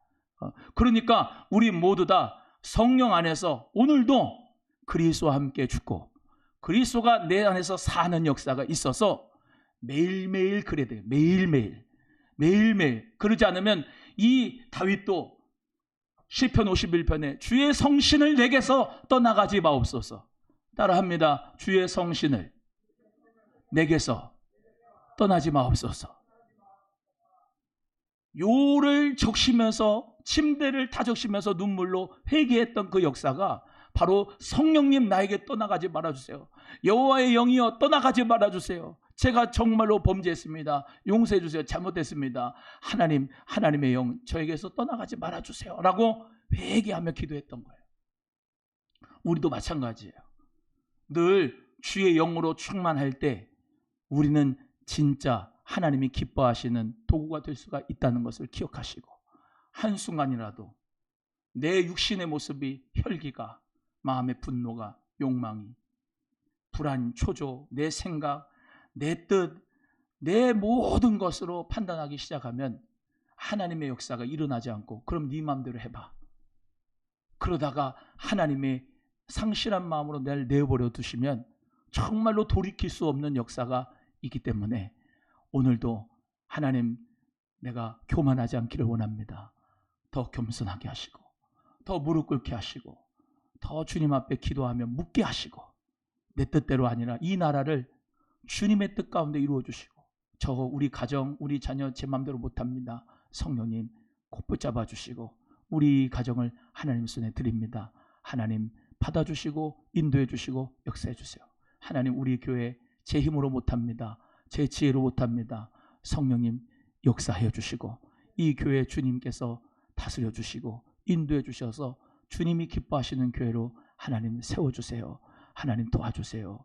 그러니까 우리 모두 다 성령 안에서 오늘도 그리스도와 함께 죽고 그리스도가 내 안에서 사는 역사가 있어서 매일매일 그래야 돼요. 매일매일 그러지 않으면 이 다윗도 시편 51편에 주의 성신을 내게서 떠나가지 마옵소서. 따라합니다. 주의 성신을 내게서 떠나지 마옵소서. 요를 적시면서 침대를 다 적시면서 눈물로 회개했던 그 역사가 바로 성령님 나에게 떠나가지 말아주세요. 여호와의 영이여 떠나가지 말아주세요. 제가 정말로 범죄했습니다. 용서해 주세요. 잘못했습니다. 하나님의 영 저에게서 떠나가지 말아주세요 라고 회개하며 기도했던 거예요. 우리도 마찬가지예요. 늘 주의 영으로 충만할 때 우리는 진짜 하나님이 기뻐하시는 도구가 될 수가 있다는 것을 기억하시고 한순간이라도 내 육신의 모습이 혈기가 마음의 분노가 욕망이 불안, 초조, 내 생각, 내 뜻, 내 모든 것으로 판단하기 시작하면 하나님의 역사가 일어나지 않고 그럼 네 마음대로 해봐. 그러다가 하나님의 상실한 마음으로 날 내버려 두시면 정말로 돌이킬 수 없는 역사가 있기 때문에 오늘도 하나님 내가 교만하지 않기를 원합니다. 더 겸손하게 하시고 더 무릎 꿇게 하시고 더 주님 앞에 기도하며 묻게 하시고 내 뜻대로 아니라 이 나라를 주님의 뜻 가운데 이루어 주시고 저거 우리 가정 우리 자녀 제 마음대로 못합니다. 성령님 꼭 붙잡아 주시고 우리 가정을 하나님 손에 드립니다. 하나님 받아주시고 인도해 주시고 역사해 주세요. 하나님 우리 교회 제 힘으로 못합니다. 제 지혜로 못합니다. 성령님 역사해 주시고 이 교회 주님께서 다스려 주시고 인도해 주셔서 주님이 기뻐하시는 교회로 하나님 세워주세요. 하나님 도와주세요.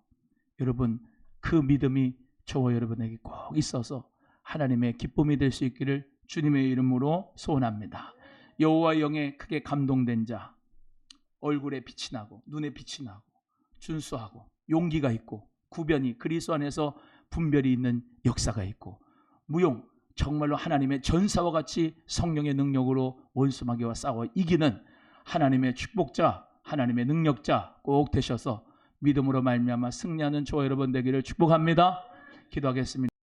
여러분 그 믿음이 저와 여러분에게 꼭 있어서 하나님의 기쁨이 될 수 있기를 주님의 이름으로 소원합니다. 여호와의 영에 크게 감동된 자 얼굴에 빛이 나고 눈에 빛이 나고 준수하고 용기가 있고 구변이 그리스도 안에서 분별이 있는 역사가 있고 무용 정말로 하나님의 전사와 같이 성령의 능력으로 원수마귀와 싸워 이기는 하나님의 축복자 하나님의 능력자 꼭 되셔서 믿음으로 말미암아 승리하는 저와 여러분 되기를 축복합니다. 기도하겠습니다.